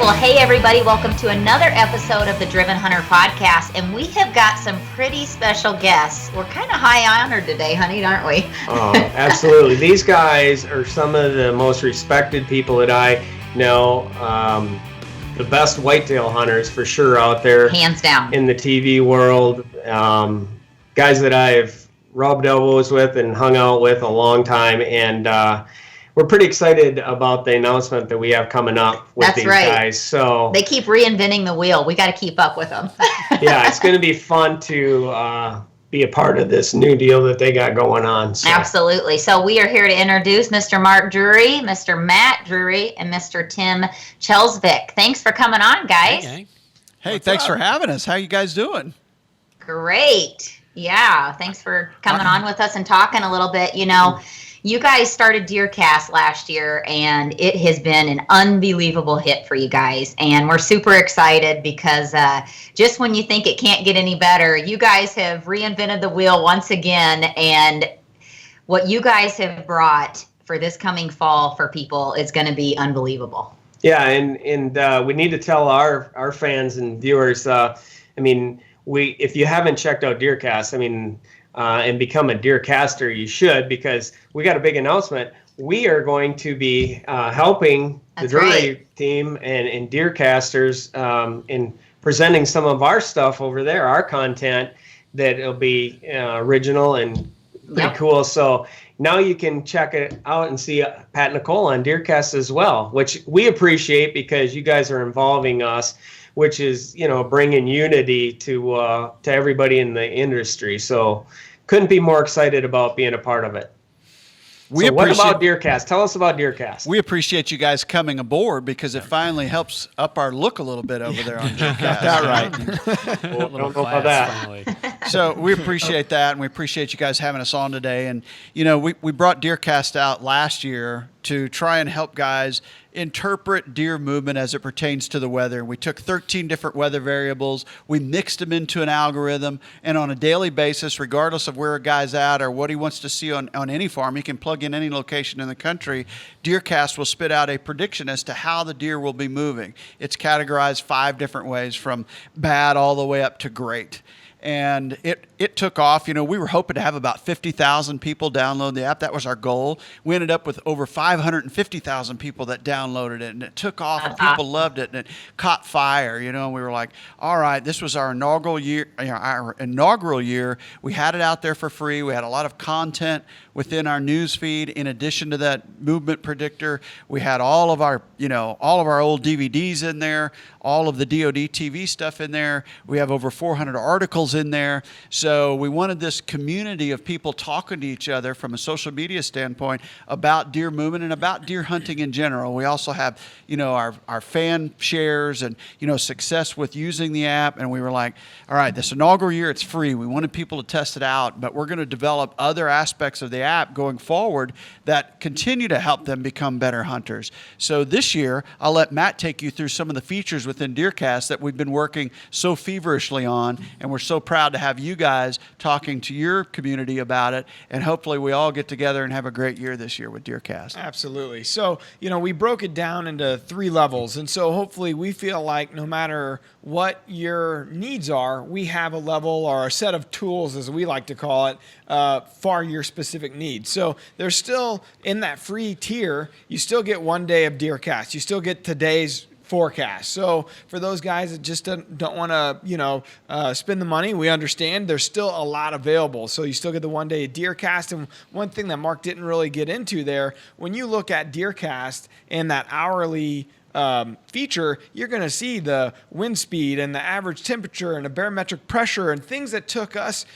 Well, hey everybody, welcome to another episode of the Driven Hunter Podcast, and we have got some pretty special guests. We're kind of high honored today, honey, aren't we? Oh, absolutely. These guys are some of the most respected people that I know. The best whitetail hunters for sure out there. Hands down. In the TV world. Guys that I've rubbed elbows with and hung out with a long time, and we're pretty excited about the announcement that we have coming up with these guys. So they keep reinventing the wheel. We got to keep up with them. Yeah, it's going to be fun to be a part of this new deal that they got going on. So. Absolutely. So we are here to introduce Mr. Mark Drury, Mr. Matt Drury, and Mr. Tim Kjellesvik. Thanks for coming on, guys. Hey, thanks for having us. How you guys doing? Great. Yeah, thanks for coming on with us and talking a little bit. You know, you guys started DeerCast last year, and it has been an unbelievable hit for you guys. And we're super excited because just when you think it can't get any better, you guys have reinvented the wheel once again. And what you guys have brought for this coming fall for people is going to be unbelievable. Yeah, and we need to tell our fans and viewers, if you haven't checked out DeerCast, and become a DeerCaster, you should, because we got a big announcement. We are going to be helping the Drury team and DeerCasters in presenting some of our stuff over there, our content that will be original and pretty cool. So now you can check it out and see Pat and Nicole on DeerCast as well, which we appreciate because you guys are involving us, which is, bringing unity to everybody in the industry. So couldn't be more excited about being a part of it. What about DeerCast? Tell us about DeerCast. We appreciate you guys coming aboard because it finally helps up our look a little bit over there on DeerCast. Got that right. Well, don't know about that. So we appreciate that, and we appreciate you guys having us on today. And, we brought DeerCast out last year to try and help guys interpret deer movement as it pertains to the weather. We took 13 different weather variables, we mixed them into an algorithm, and on a daily basis, regardless of where a guy's at or what he wants to see on any farm, he can plug in any location in the country, DeerCast will spit out a prediction as to how the deer will be moving. It's categorized 5 different ways, from bad all the way up to great. And it took off. We were hoping to have about 50,000 people download the app. That was our goal. We ended up with over 550,000 people that downloaded it, and it took off, and people loved it, and it caught fire. And we were like, all right, this was our inaugural year. We had it out there for free. We had a lot of content within our news feed. In addition to that movement predictor, we had all of our old DVDs in there, all of the DoD TV stuff in there. We have over 400 articles in there. So we wanted this community of people talking to each other from a social media standpoint about deer movement and about deer hunting in general. We also have, our fan shares and, success with using the app. And we were like, all right, this inaugural year, it's free. We wanted people to test it out, but we're going to develop other aspects of the app going forward that continue to help them become better hunters. So this year, I'll let Matt take you through some of the features within DeerCast that we've been working so feverishly on, and we're so proud to have you guys talking to your community about it, and hopefully we all get together and have a great year this year with DeerCast. Absolutely. So, we broke it down into 3 levels, and so hopefully we feel like no matter what your needs are, we have a level or a set of tools, as we like to call it, for your specific needs. So there's still, in that free tier, you still get 1 day of DeerCast. You still get today's forecast. So for those guys that just don't want to, spend the money, we understand there's still a lot available. So you still get the 1 day of DeerCast. And one thing that Mark didn't really get into there, when you look at DeerCast and that hourly feature, you're going to see the wind speed and the average temperature and the barometric pressure and things that took us,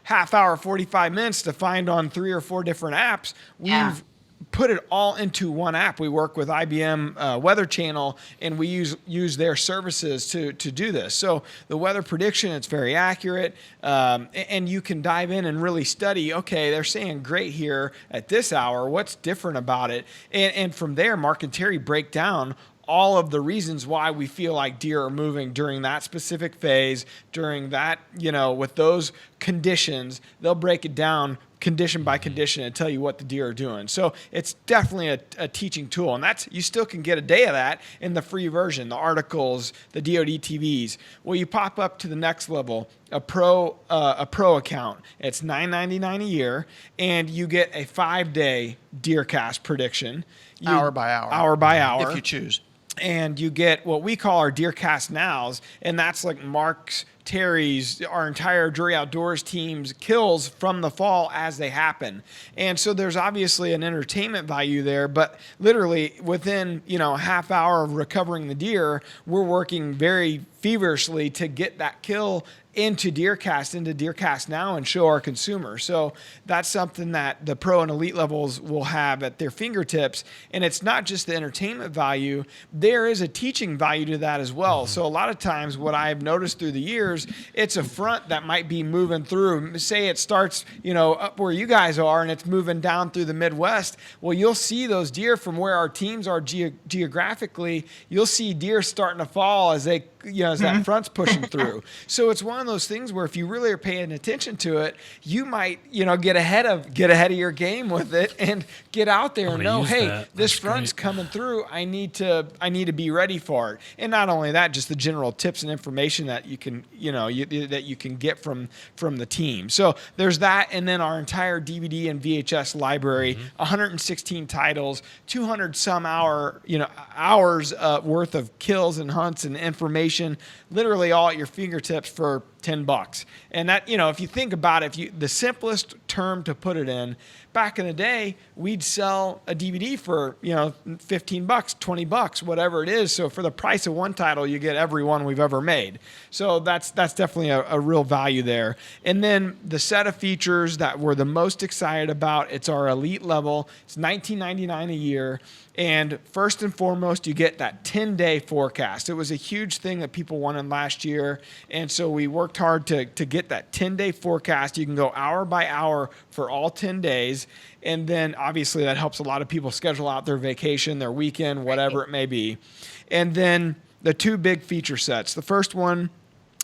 half hour, 45 minutes to find on 3 or 4 different apps. We've put it all into one app. We work with IBM Weather Channel, and we use their services to do this. So the weather prediction, it's very accurate, and you can dive in and really study, okay, they're saying great here at this hour. What's different about it? And from there, Mark and Terry break down all of the reasons why we feel like deer are moving during that specific phase, during that, with those conditions. They'll break it down condition by condition and tell you what the deer are doing. So it's definitely a teaching tool, and you still can get a day of that in the free version, the articles, the DoD TVs. Well, you pop up to the next level, a pro account. It's $9.99 a year, and you get a 5-day DeerCast prediction, hour by hour, if you choose. And you get what we call our DeerCast Nows, and that's like Mark's, Terry's, our entire Drury Outdoors team's kills from the fall as they happen. And so there's obviously an entertainment value there, but literally within, a half hour of recovering the deer, we're working very feverishly to get that kill into DeerCast Now, and show our consumers. So that's something that the pro and elite levels will have at their fingertips. And it's not just the entertainment value, there is a teaching value to that as well. So a lot of times what I've noticed through the years, it's a front that might be moving through. Say it starts, up where you guys are, and it's moving down through the Midwest. Well, you'll see those deer from where our teams are geographically. You'll see deer starting to fall as they as that front's pushing through. So it's one of those things where if you really are paying attention to it, you might, get ahead of your game with it and get out there and know, hey, this front's coming through. I need to be ready for it. And not only that, just the general tips and information that you can, that you can get from the team. So there's that, and then our entire DVD and VHS library, 116 titles, 200 some hours worth of kills and hunts and information, literally all at your fingertips for $10. And that, if you think about it, the simplest term to put it in, back in the day, we'd sell a DVD for, $15, $20, whatever it is. So for the price of one title, you get every one we've ever made. So that's definitely a real value there. And then the set of features that we're the most excited about, it's our elite level. It's $19.99 a year. And first and foremost, you get that 10-day forecast. It was a huge thing that people wanted last year. And so we worked hard to get that 10-day forecast. You can go hour by hour for all 10 days. And then obviously that helps a lot of people schedule out their vacation, their weekend, whatever it may be. And then the two big feature sets. The first one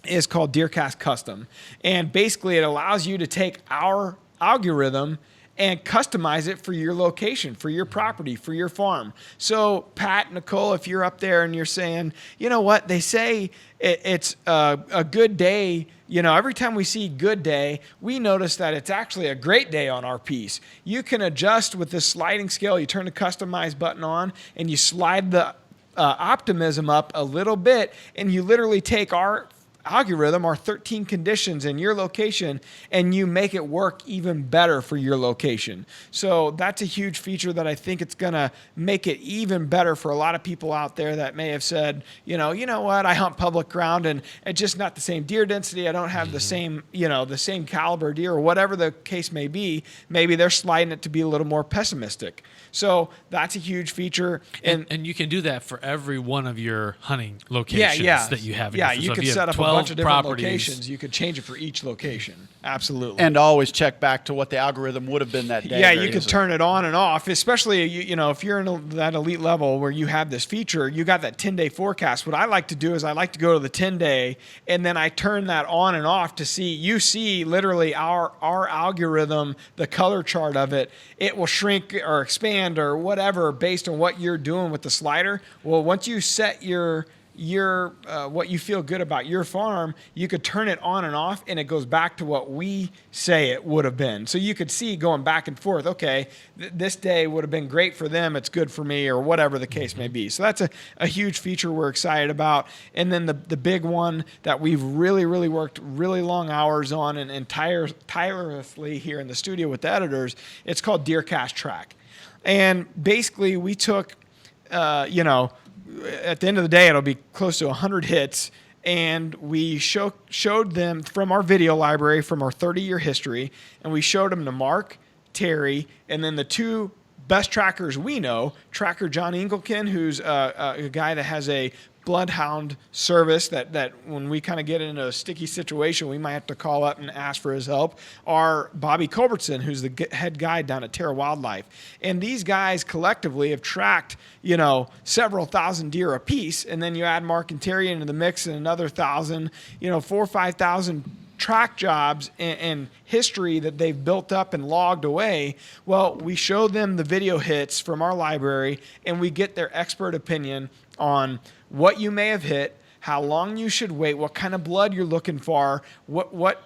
is called DeerCast Custom. And basically it allows you to take our algorithm and customize it for your location, for your property, for your farm. So, Pat, Nicole, if you're up there and you're saying, you know what, they say it's a good day. Every time we see good day, we notice that it's actually a great day on our piece. You can adjust with this sliding scale. You turn the customize button on and you slide the optimism up a little bit, and you literally take our algorithm, our 13 conditions in your location, and you make it work even better for your location. So that's a huge feature that I think it's going to make it even better for a lot of people out there that may have said, you know what, I hunt public ground and it's just not the same deer density. I don't have the same caliber deer, or whatever the case may be. Maybe they're sliding it to be a little more pessimistic. So that's a huge feature. And you can do that for every one of your hunting locations that you have. Yeah, you could set up a bunch of different locations. You could change it for each location. Absolutely. And always check back to what the algorithm would have been that day. Yeah, you could turn it on and off, especially if you're in that elite level where you have this feature, you got that 10-day forecast. What I like to do is I like to go to the 10-day, and then I turn that on and off to see literally our algorithm, the color chart of it. It will shrink or expand or whatever based on what you're doing with the slider. Well, once you set your what you feel good about your farm, you could turn it on and off, and it goes back to what we say it would have been. So you could see going back and forth, okay, this day would have been great for them, it's good for me, or whatever the case may be. So that's a huge feature we're excited about. And then the big one that we've really, really worked really long hours on and tirelessly here in the studio with the editors, it's called DeerCast Track. And basically we took, at the end of the day, it'll be close to 100 hits, and we showed them from our video library from our 30-year history, and we showed them to Mark, Terry, and then the two best trackers we know, Tracker John Engelken, who's a guy that has a bloodhound service that when we kind of get into a sticky situation, we might have to call up and ask for his help, or Bobby Culbertson, who's the head guide down at Terra Wildlife. And these guys collectively have tracked, several thousand deer apiece, and then you add Mark and Terry into the mix and another 1,000, 4,000 or 5,000 track jobs and history that they've built up and logged away. Well, we show them the video hits from our library, and we get their expert opinion on what you may have hit, how long you should wait, what kind of blood you're looking for, what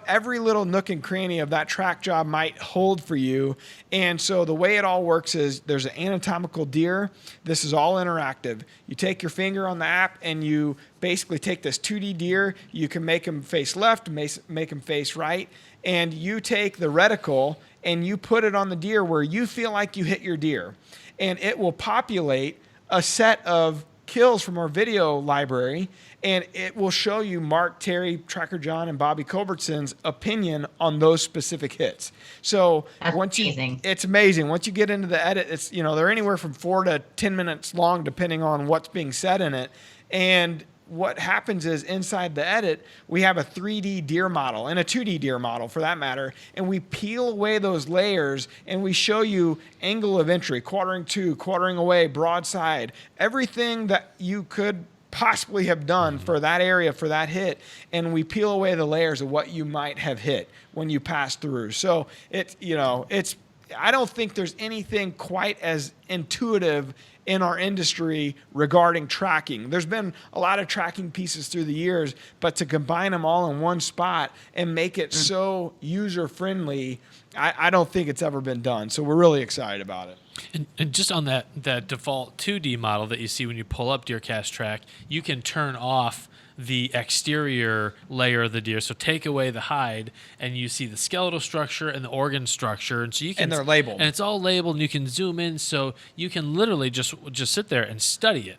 every little nook and cranny of that track job might hold for you. And so the way it all works is there's an anatomical deer. This is all interactive. You take your finger on the app and you basically take this 2D deer. You can make him face left, make him face right. And you take the reticle and you put it on the deer where you feel like you hit your deer. And it will populate a set of kills from our video library, and it will show you Mark, Terry, Tracker John, and Bobby Culbertson's opinion on those specific hits. So it's amazing. Once you get into the edit, it's they're anywhere from 4 to 10 minutes long, depending on what's being said in it. And what happens is inside the edit, we have a 3D deer model and a 2D deer model for that matter. And we peel away those layers and we show you angle of entry, quartering to, quartering away, broadside, everything that you could possibly have done for that area, for that hit. And we peel away the layers of what you might have hit when you pass through. So I don't think there's anything quite as intuitive in our industry regarding tracking. There's been a lot of tracking pieces through the years, but to combine them all in one spot and make it so user-friendly, I don't think it's ever been done. So we're really excited about it. And just on that default 2D model that you see when you pull up DeerCast Track, you can turn off the exterior layer of the deer. So take away the hide, and you see the skeletal structure and the organ structure, and so you can. And they're labeled. And it's all labeled, and you can zoom in, so you can literally just sit there and study it.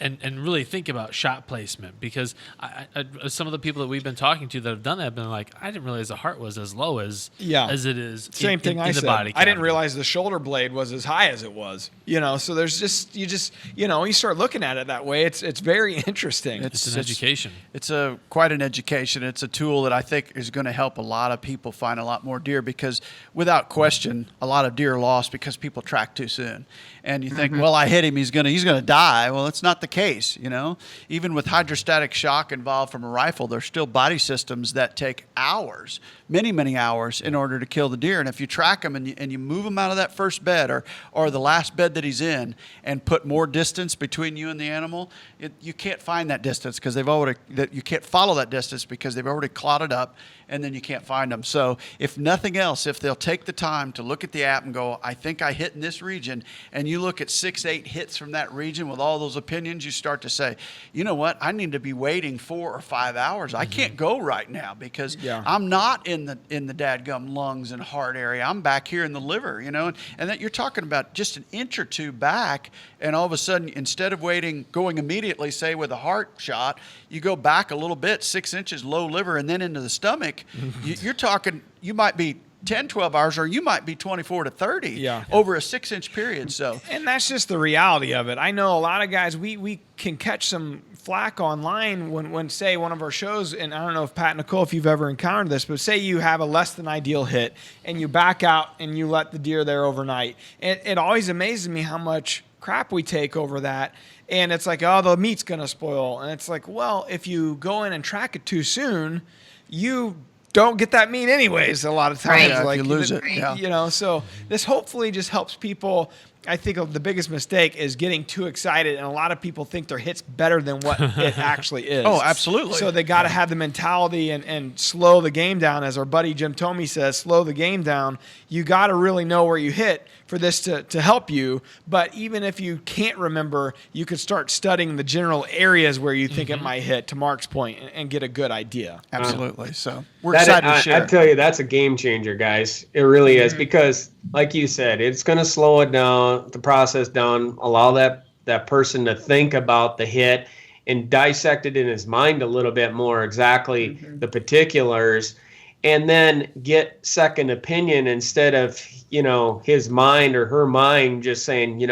And really think about shot placement, because some of the people that we've been talking to that have done that have been like, I didn't realize the heart was as low as it is. Same thing I in said. The body I didn't realize the shoulder blade was as high as it was. So there's you start looking at it that way. It's very interesting. It's an education. It's quite an education. It's a tool that I think is going to help a lot of people find a lot more deer, because without question, a lot of deer are lost because people track too soon. And you think, well, I hit him, he's gonna die. Well, it's not the case. Even with hydrostatic shock involved from a rifle, there's still body systems that take hours, many hours, in order to kill the deer. And if you track them and you move them out of that first bed or the last bed that he's in and put more distance between you and the animal, you can't find that distance because you can't follow that distance because they've already clotted up, and then you can't find them. So if nothing else, if they'll take the time to look at the app and go, I think I hit in this region, and you look at 6-8 hits from that region with all those opinions, you start to say, you know what, I need to be waiting 4 or 5 hours. I can't go right now because I'm not in the dadgum lungs and heart area. I'm back here in the liver, and that you're talking about just an inch or two back, and all of a sudden, instead of going immediately, say with a heart shot, you go back a little bit, 6 inches low liver, and then into the stomach. You're talking, you might be 10, 12 hours, or you might be 24 to 30 over a 6-inch period. So, and that's just the reality of it. I know a lot of guys, we can catch some flack online when say one of our shows, and I don't know if Pat and Nicole, if you've ever encountered this, but say you have a less than ideal hit and you back out and you let the deer there overnight. It always amazes me how much crap we take over that. And it's like, oh, the meat's going to spoil. And it's like, well, if you go in and track it too soon, you don't get that meat anyways a lot of times. Right. Like you lose it. So this hopefully just helps people. I think the biggest mistake is getting too excited, and a lot of people think their hit's better than what it actually is. Oh, absolutely. So they got to have the mentality and slow the game down. As our buddy Jim Tomey says, slow the game down. You got to really know where you hit for this to help you. But even if you can't remember, you could start studying the general areas where you think it might hit, to Mark's point, and get a good idea. Absolutely. So we're excited to share. I tell you, that's a game changer, guys. It really is, because like you said, it's going to slow it down, the process down, allow that person to think about the hit and dissect it in his mind a little bit more, exactly the particulars, and then get second opinion instead of, his mind or her mind just saying,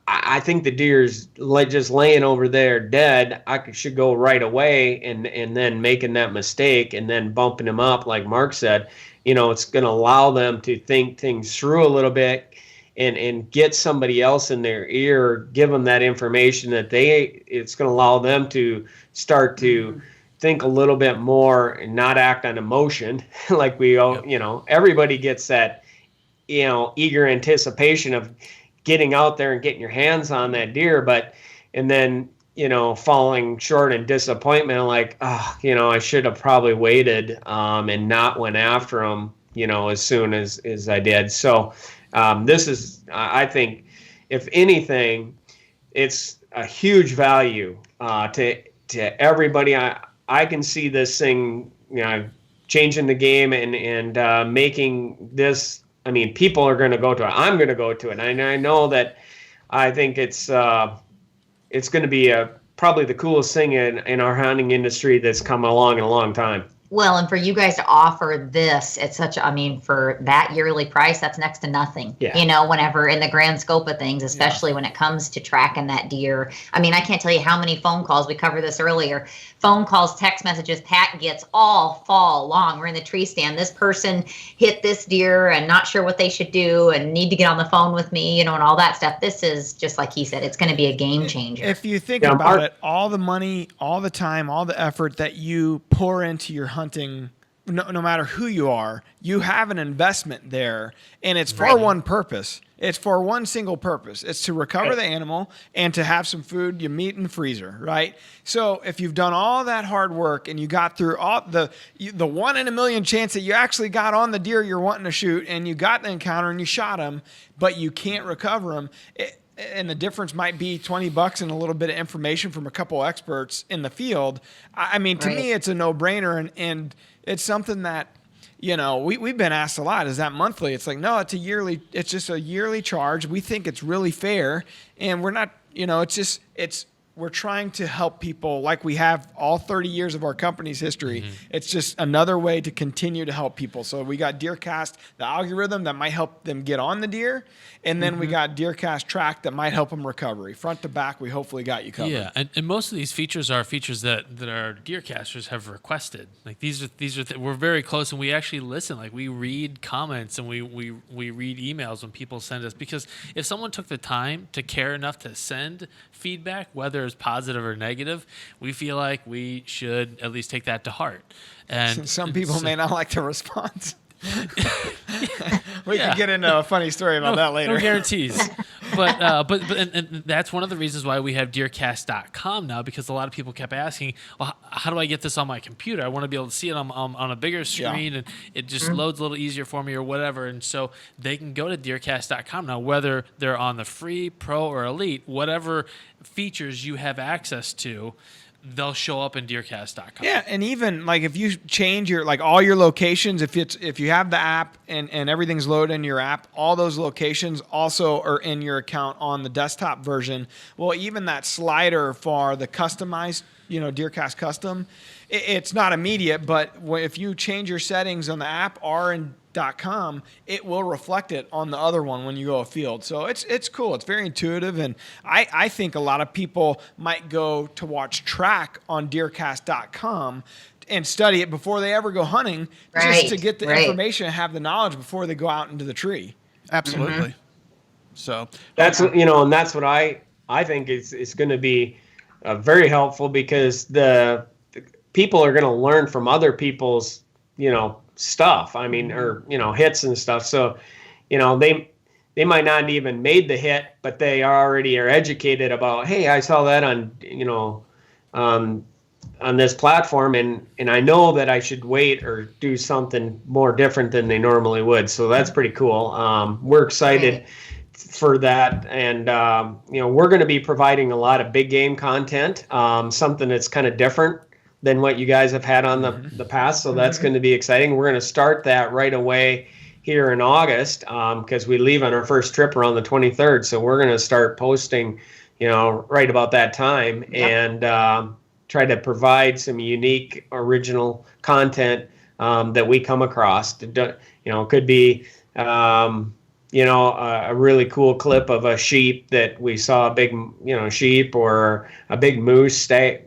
I think the deer's just laying over there dead. I should go right away, and then making that mistake and then bumping him up, like Mark said. It's going to allow them to think things through a little bit and get somebody else in their ear, give them that information that it's going to allow them to start to think a little bit more and not act on emotion. Like we all, everybody gets that, eager anticipation of getting out there and getting your hands on that deer, and then, falling short in disappointment, like, I should have probably waited and not went after them, as soon as I did. So this is, I think, if anything, it's a huge value to everybody. I can see this thing, changing the game and making this. I mean, people are going to go to it. I'm going to go to it. And I know that I think it's going to be probably the coolest thing in our hunting industry that's come along in a long time. Well, and for you guys to offer this at for that yearly price, that's next to nothing. Yeah. Whenever in the grand scope of things, especially when it comes to tracking that deer. I mean, I can't tell you how many phone calls, we covered this earlier, phone calls, text messages Pat gets all fall long. We're in the tree stand. This person hit this deer and not sure what they should do and need to get on the phone with me, and all that stuff. This is just like he said, it's going to be a game changer. If you think about it, all the money, all the time, all the effort that you pour into your hunting, no matter who you are, you have an investment there, and it's for one purpose. It's for one single purpose. It's to recover the animal and to have some food, your meat in the freezer, right? So if you've done all that hard work and you got through all the 1 in a million chance that you actually got on the deer you're wanting to shoot and you got the encounter and you shot him, but you can't recover him, and the difference might be $20 and a little bit of information from a couple experts in the field. I mean, to me, it's a no-brainer, and it's something that, we've been asked a lot. Is that monthly? It's like, no, it's just a yearly charge. We think it's really fair, and we're not, we're trying to help people like we have all 30 years of our company's history. Mm-hmm. It's just another way to continue to help people. So we got DeerCast, the algorithm that might help them get on the deer. And then we got DeerCast Track that might help them recovery. Front to back, we hopefully got you covered. Yeah, and most of these features are features that our DeerCasters have requested. Like these are we're very close, and we actually listen. Like we read comments and we read emails when people send us, because if someone took the time to care enough to send feedback, whether it's positive or negative, we feel like we should at least take that to heart. And some people may not like the response. We could get into a funny story about that later. No guarantees. But that's one of the reasons why we have DeerCast.com now, because a lot of people kept asking, well, how do I get this on my computer? I want to be able to see it on a bigger screen, and it just loads a little easier for me or whatever. And so they can go to DeerCast.com now, whether they're on the free, pro, or elite, whatever features you have access to, they'll show up in DeerCast.com. Yeah, and even like if you change your all your locations, if you have the app and everything's loaded in your app, all those locations also are in your account on the desktop version. Well, even that slider for the customized, DeerCast custom, it's not immediate, but if you change your settings on the app or in .com, it will reflect it on the other one when you go afield. So it's cool. It's very intuitive, and I think a lot of people might go to watch track on DeerCast.com and study it before they ever go hunting, just to get the information and have the knowledge before they go out into the tree. Absolutely. Mm-hmm. So that's and that's what I think is going to be very helpful, because the people are going to learn from other people's stuff. I mean, or hits and stuff. So, they might not even made the hit, but they already are educated about, hey, I saw that on this platform, and I know that I should wait or do something more different than they normally would. So that's pretty cool. We're excited for that, and we're going to be providing a lot of big game content, something that's kind of different than what you guys have had on the past. So that's going to be exciting. We're going to start that right away here in August, because we leave on our first trip around the 23rd. So we're going to start posting, right about that time, and try to provide some unique, original content that we come across. Could be, a really cool clip of a sheep that we saw, a big, sheep, or a big moose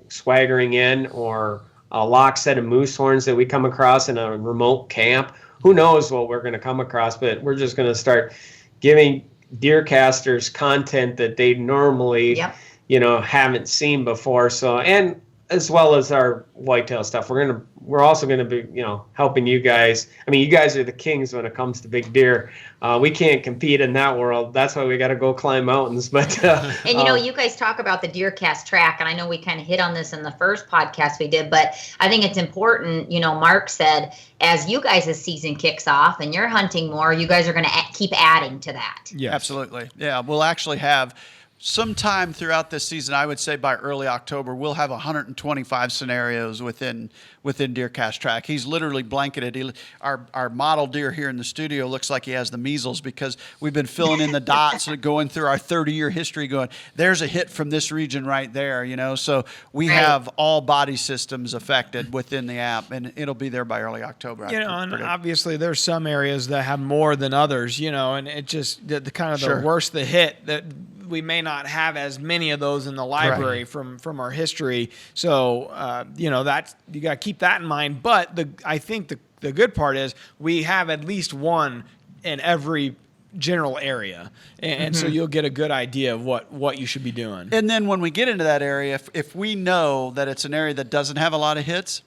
swaggering in, or a lock set of moose horns that we come across in a remote camp. Who knows what we're going to come across, but we're just going to start giving DeerCasters content that they normally, haven't seen before. So, and as well as our whitetail stuff. We're also gonna be, helping you guys. I mean, you guys are the kings when it comes to big deer. We can't compete in that world. That's why we got to go climb mountains. But and you guys talk about the DeerCast track, and I know we kind of hit on this in the first podcast we did, but I think it's important. Mark said, as you guys' season kicks off and you're hunting more, you guys are going to keep adding to that. Yeah, absolutely. Yeah, we'll actually have sometime throughout this season, I would say by early October, we'll have 125 scenarios within DeerCast track. He's literally blanketed. Our model deer here in the studio looks like he has the measles because we've been filling in the dots and going through our 30-year history going, there's a hit from this region right there, So we have all body systems affected within the app, and it'll be there by early October. And obviously there's some areas that have more than others, and it just, the kind of the worse the hit, that we may not have as many of those in the library from our history. So, that's, you got to keep that in mind. But I think the good part is we have at least one in every general area. And so you'll get a good idea of what you should be doing. And then when we get into that area, if we know that it's an area that doesn't have a lot of hits,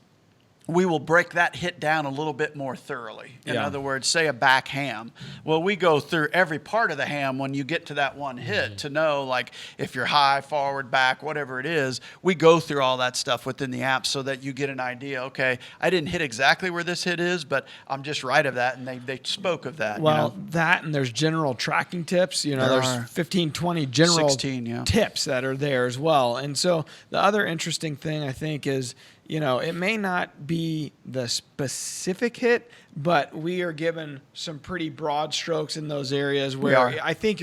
we will break that hit down a little bit more thoroughly. In other words, say a back ham. Well, we go through every part of the ham when you get to that one hit to know, like, if you're high, forward, back, whatever it is, we go through all that stuff within the app so that you get an idea, okay, I didn't hit exactly where this hit is, but I'm just right of that, and they spoke of that. Well, that, and there's general tracking tips. There's 15, 20 general 16, tips that are there as well. And so the other interesting thing, I think, is it may not be the specific hit, but we are given some pretty broad strokes in those areas where I think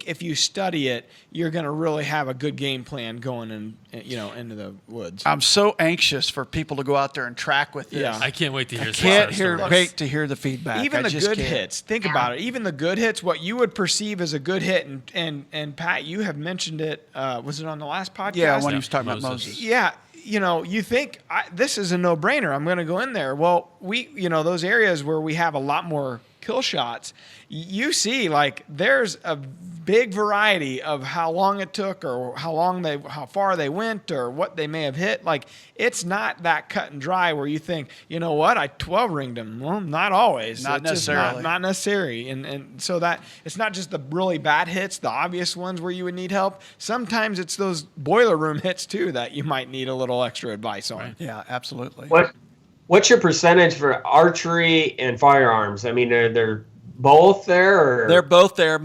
if you study it, you're going to really have a good game plan going into the woods. I'm so anxious for people to go out there and track with this. I can't wait to hear. Wait to hear the feedback. Even the good hits. Think about it. Even the good hits, what you would perceive as a good hit, and Pat, you have mentioned it. Was it on the last podcast? Yeah, when he was talking about Moses. Yeah. You think this is a no-brainer. I'm going to go in there. Well, those areas where we have a lot more kill shots, you see, like, there's a big variety of how long it took, or how far they went, or what they may have hit. Like, it's not that cut and dry where you think, you know what, I 12 ringed them. Well, not always. Not necessarily. Not necessary. And so that it's not just the really bad hits, the obvious ones where you would need help. Sometimes it's those boiler room hits too that you might need a little extra advice on. Right. Yeah, absolutely. What's your percentage for archery and firearms? I mean, they're both there? Or? They're both there.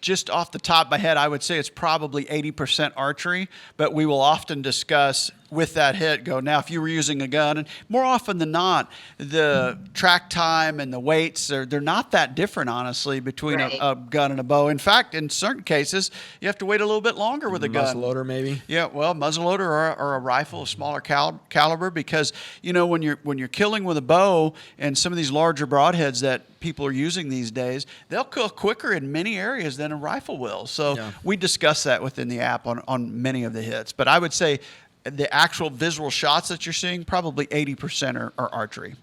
Just off the top of my head, I would say it's probably 80% archery, but we will often discuss with that hit now, if you were using a gun, and more often than not, the track time and the weights, they're not that different, honestly, between a gun and a bow. In fact, in certain cases, you have to wait a little bit longer with a gun. Muzzleloader, maybe? Yeah, well, muzzleloader or a rifle, a smaller caliber, because, when you're killing with a bow and some of these larger broadheads that people are using these days, they'll kill quicker in many areas than a rifle will. So we discuss that within the app on many of the hits. But I would say the actual visual shots that you're seeing, probably 80% are archery.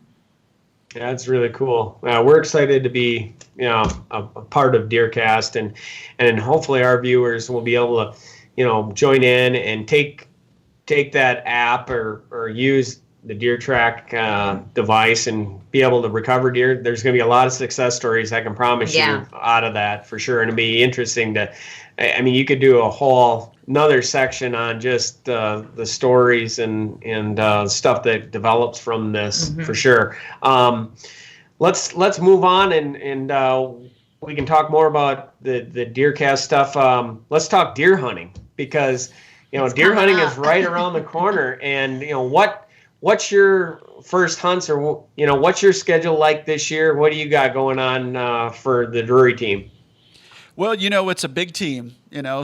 Yeah, that's really cool. We're excited to be, a part of DeerCast, and hopefully our viewers will be able to, join in and take that app or use the Deer Track device and be able to recover deer. There's going to be a lot of success stories, I can promise you, out of that for sure. And it'd be interesting you could do another section on just the stories and stuff that develops from this for sure. Let's move on and we can talk more about the DeerCast stuff. Let's talk deer hunting, because deer hunting is right around the corner. And what's your first hunts, or what's your schedule like this year? What do you got going on for the Drury team? Well, it's a big team,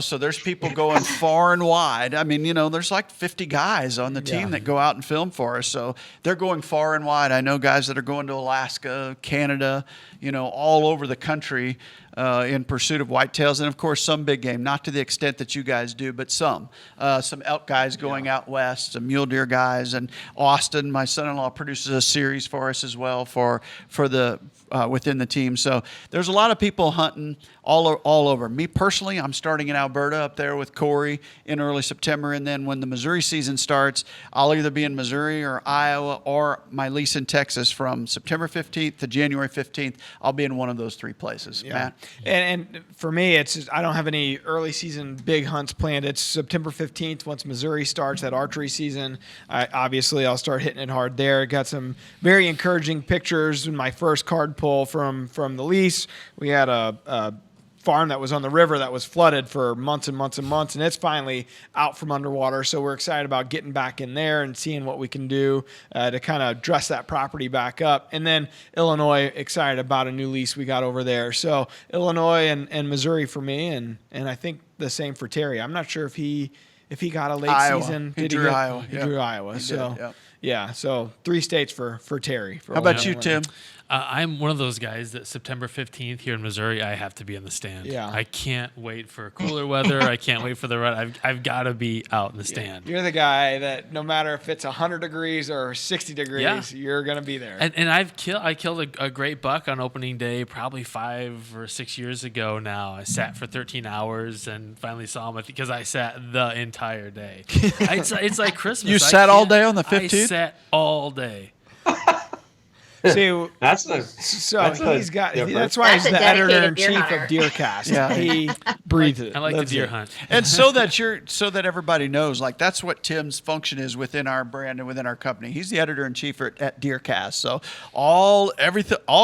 so there's people going far and wide. I mean, there's like 50 guys on the team that go out and film for us. So they're going far and wide. I know guys that are going to Alaska, Canada, all over the country in pursuit of whitetails. And, of course, some big game, not to the extent that you guys do, but some elk guys going out west, some mule deer guys. And Austin, my son-in-law, produces a series for us as well for within the team. So there's a lot of people hunting all over. Me personally, I'm starting starting in Alberta up there with Corey in early September. And then when the Missouri season starts, I'll either be in Missouri or Iowa or my lease in Texas from September 15th to January 15th. I'll be in one of those three places, Matt. And for me, it's just, I don't have any early season big hunts planned. It's September 15th once Missouri starts that archery season. Obviously, I'll start hitting it hard there. Got some very encouraging pictures in my first card pull from the lease. We had a farm that was on the river that was flooded for months and months and months, and it's finally out from underwater. So we're excited about getting back in there and seeing what we can do to kind of dress that property back up. And then Illinois, excited about a new lease we got over there. So Illinois and Missouri for me, and I think the same for Terry. I'm not sure if he got a late Iowa. season. He drew Iowa. He drew Iowa. So 3 states for Terry. How about you, Tim? I'm one of those guys that September 15th here in Missouri, I have to be in the stand. Yeah. I can't wait for cooler weather. I can't wait for the run. I've got to be out in the stand. You're the guy that no matter if it's 100 degrees or 60 degrees, you're going to be there. And I killed a great buck on opening day probably 5 or 6 years ago now. I sat for 13 hours and finally saw him because I sat the entire day. It's like Christmas. You sat all day on the 15th? I sat all day. See, That's why difference. he's the editor-in-chief of DeerCast. Yeah. He breathes it. I like the lives deer it. hunt. And so that everybody knows, like that's what Tim's function is within our brand and within our company. He's the editor-in-chief at DeerCast. So all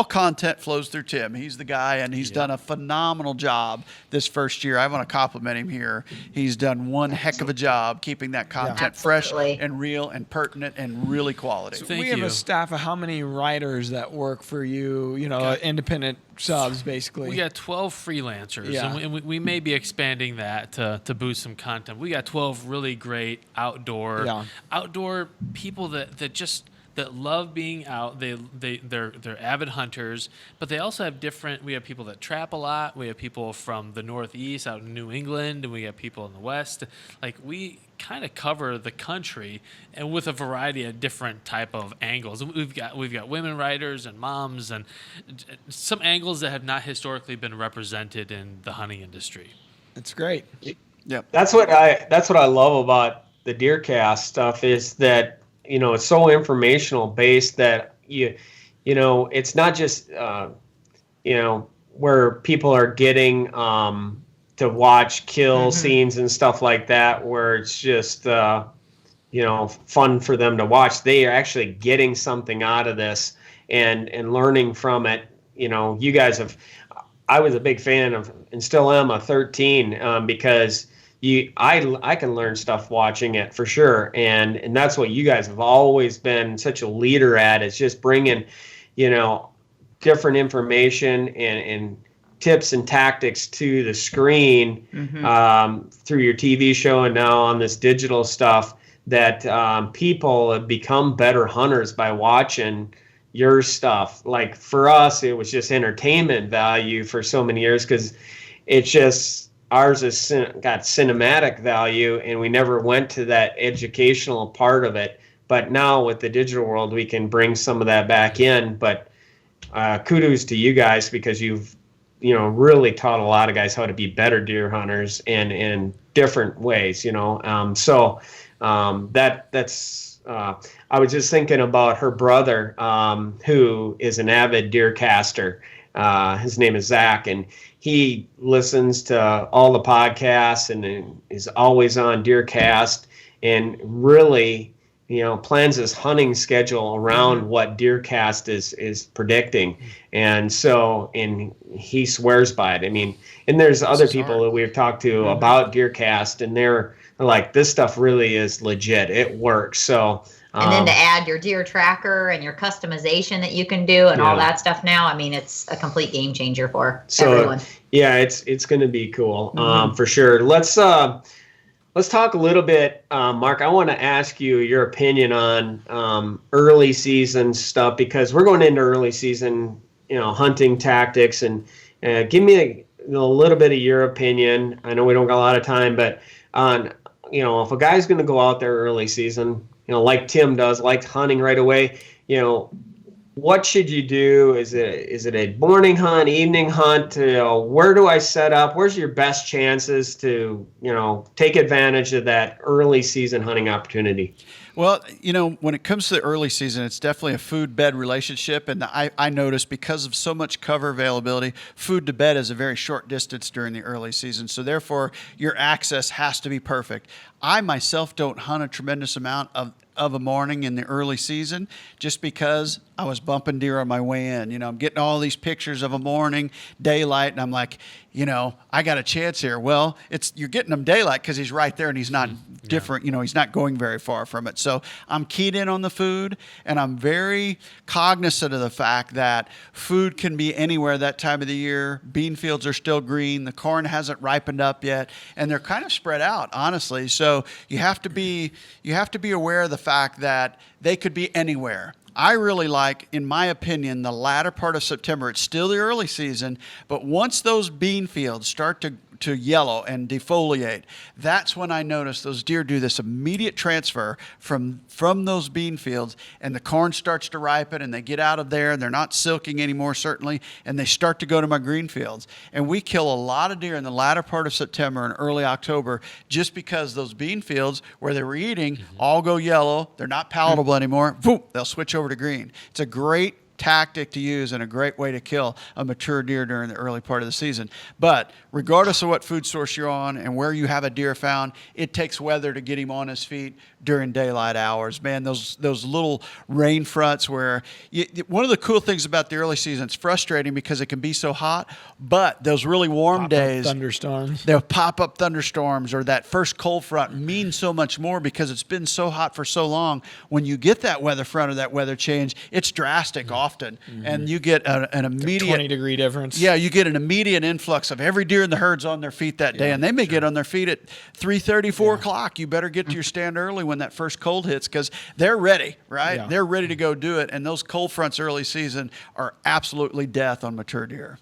content flows through Tim. He's the guy, and he's done a phenomenal job this first year. I want to compliment him here. He's done one heck of a job keeping that content fresh and real and pertinent and really quality. So Thank we have you. a staff of how many writers that work for you, independent subs, basically? We got 12 freelancers, and we may be expanding that to boost some content. We got 12 really great outdoor people that love being out. They're avid hunters, but they also have different. We have people that trap a lot. We have people from the Northeast out in New England, and we have people in the West. Like we kind of cover the country, and with a variety of different type of angles. We've got women writers and moms, and some angles that have not historically been represented in the hunting industry. It's great. Yep. That's what I love about the DeerCast stuff is that it's so informational based that it's not just where people are getting to watch kill scenes and stuff like that, where it's just fun for them to watch. They are actually getting something out of this and learning from it. You guys I was a big fan of, and still am, a 13 because I can learn stuff watching it for sure, and that's what you guys have always been such a leader at. It's just bringing different information and tips and tactics to the screen through your TV show and now on this digital stuff that people have become better hunters by watching your stuff. Like for us, it was just entertainment value for so many years because it's just ours has got cinematic value and we never went to that educational part of it. But now with the digital world, we can bring some of that back in. But kudos to you guys because you've really taught a lot of guys how to be better deer hunters in different ways, that's I was just thinking about her brother, who is an avid deer caster. His name is Zach, and he listens to all the podcasts and is always on DeerCast and really, plans his hunting schedule around what DeerCast is predicting. And he swears by it. I mean, and there's other people that we've talked to about DeerCast, and they're like, this stuff really is legit. It works. So, and then to add your deer tracker and your customization that you can do and all that stuff now, I mean, it's a complete game changer for everyone. Yeah, it's going to be cool for sure. Let's talk a little bit, Mark. I want to ask you your opinion on early season stuff because we're going into early season, hunting tactics, and give me a little bit of your opinion. I know we don't got a lot of time, but on if a guy's going to go out there early season, like Tim does, like hunting right away, what should you do? Is it a morning hunt, evening hunt? Where do I set up? Where's your best chances to, take advantage of that early season hunting opportunity? Well, when it comes to the early season, it's definitely a food-bed relationship. And I notice because of so much cover availability, food to bed is a very short distance during the early season. So therefore, your access has to be perfect. I myself don't hunt a tremendous amount of a morning in the early season just because I was bumping deer on my way in. I'm getting all these pictures of a morning, daylight, and I'm like, I got a chance here. Well, you're getting him daylight because he's right there and he's not different. He's not going very far from it. So I'm keyed in on the food, and I'm very cognizant of the fact that food can be anywhere that time of the year. Bean fields are still green. The corn hasn't ripened up yet, and they're kind of spread out, honestly. So you have to be aware of the fact that they could be anywhere. I really like, in my opinion, the latter part of September. It's still the early season, but once those bean fields start to yellow and defoliate, that's when I notice those deer do this immediate transfer from those bean fields, and the corn starts to ripen, and they get out of there, and they're not silking anymore, certainly, and they start to go to my green fields. And we kill a lot of deer in the latter part of September and early October just because those bean fields where they were eating all go yellow. They're not palatable anymore. Boom, they'll switch over to green. It's a great tactic to use and a great way to kill a mature deer during the early part of the season. But regardless of what food source you're on and where you have a deer found, it takes weather to get him on his feet during daylight hours. Man, those little rain fronts where one of the cool things about the early season, it's frustrating because it can be so hot, but those really warm days, thunderstorms, they'll pop up thunderstorms, or that first cold front means so much more because it's been so hot for so long. When you get that weather front or that weather change, it's drastic often, and you get an immediate 20-degree difference. Yeah, you get an immediate influx of every deer in the herd's on their feet that day, and they may get on their feet at 3:30, 4 o'clock. You better get to your stand early when that first cold hits because they're ready, right? Yeah. They're ready to go do it, and those cold fronts early season are absolutely death on mature deer.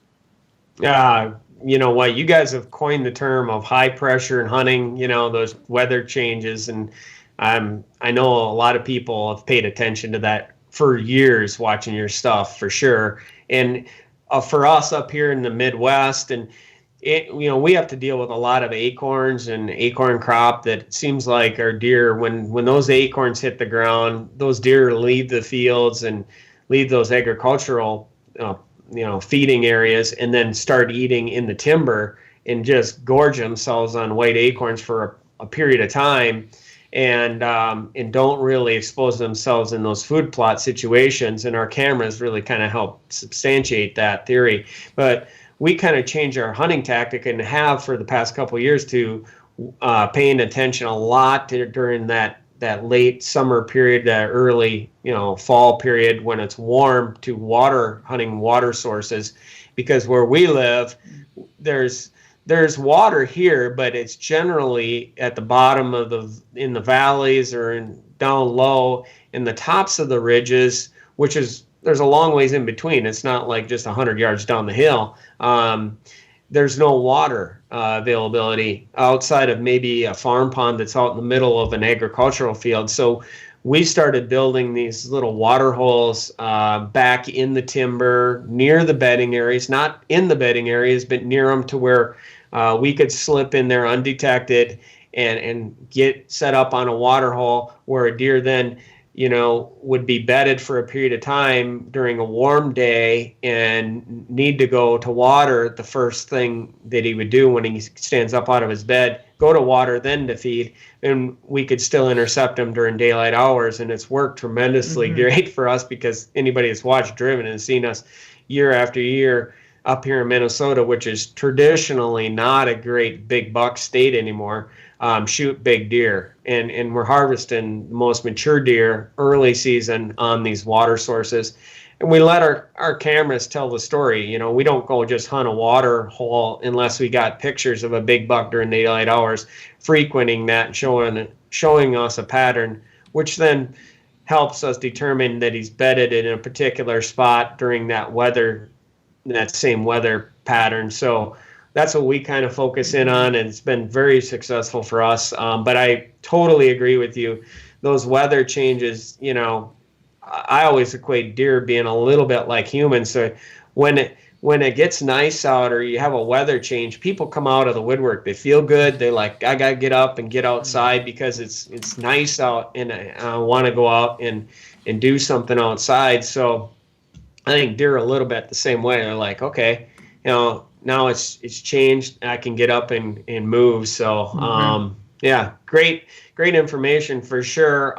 You know what? You guys have coined the term of high pressure in hunting, those weather changes. And I know a lot of people have paid attention to that for years watching your stuff, for sure. And for us up here in the Midwest, and we have to deal with a lot of acorns and acorn crop that seems like our deer, when those acorns hit the ground, those deer leave the fields and leave those agricultural feeding areas and then start eating in the timber and just gorge themselves on white acorns for a period of time, and don't really expose themselves in those food plot situations. And our cameras really kind of help substantiate that theory. But we kind of changed our hunting tactic and have for the past couple of years to paying attention a lot during that late summer period, that early fall period when it's warm, to hunting water sources, because where we live, there's water here, but it's generally at the bottom in the valleys or down low in the tops of the ridges, there's a long ways in between. It's not like just 100 yards down the hill. There's no water availability outside of maybe a farm pond that's out in the middle of an agricultural field. So we started building these little water holes back in the timber near the bedding areas, not in the bedding areas, but near them, to where we could slip in there undetected and get set up on a water hole where a deer then would be bedded for a period of time during a warm day and need to go to water. The first thing that he would do when he stands up out of his bed, go to water, then to feed, and we could still intercept him during daylight hours. And it's worked tremendously great for us, because anybody that's watched Driven and seen us year after year up here in Minnesota, which is traditionally not a great big buck state anymore, shoot big deer. And we're harvesting the most mature deer early season on these water sources. And we let our cameras tell the story. We don't go just hunt a water hole unless we got pictures of a big buck during daylight hours frequenting that and showing us a pattern, which then helps us determine that he's bedded in a particular spot during that same weather pattern. So that's what we kind of focus in on, and it's been very successful for us. But I totally agree with you. Those weather changes, I always equate deer being a little bit like humans. So when it gets nice out or you have a weather change, people come out of the woodwork. They feel good. They like, I gotta get up and get outside because it's nice out, and I want to go out and do something outside. So I think deer are a little bit the same way. They're like, okay, now it's changed. I can get up and move. So yeah, great information for sure.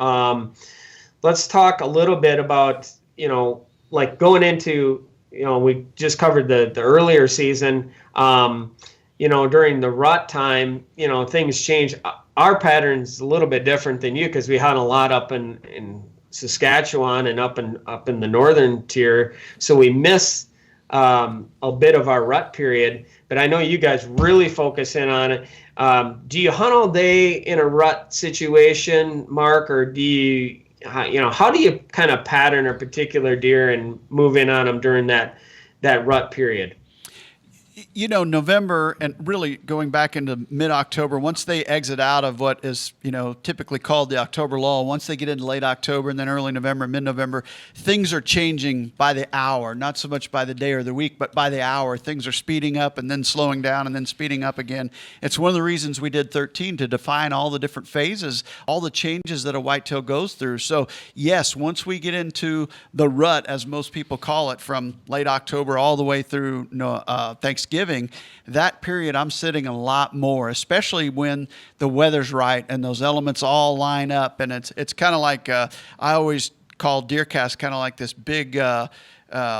Let's talk a little bit about, like going into, we just covered the earlier season. During the rut time, things change. Our pattern's a little bit different than you because we hunt a lot up in Saskatchewan and up in the northern tier. So we miss a bit of our rut period, but I know you guys really focus in on it. Do you hunt all day in a rut situation, Mark, or do you, how do you kind of pattern a particular deer and move in on them during that rut period? November and really going back into mid-October, once they exit out of what is, typically called the October lull, once they get into late October and then early November, mid-November, things are changing by the hour, not so much by the day or the week, but by the hour. Things are speeding up and then slowing down and then speeding up again. It's one of the reasons we did 13 to define all the different phases, all the changes that a whitetail goes through. So yes, once we get into the rut, as most people call it, from late October all the way through Thanksgiving, that period I'm sitting a lot more, especially when the weather's right and those elements all line up. And it's kind of like I always call DeerCast kind of like this big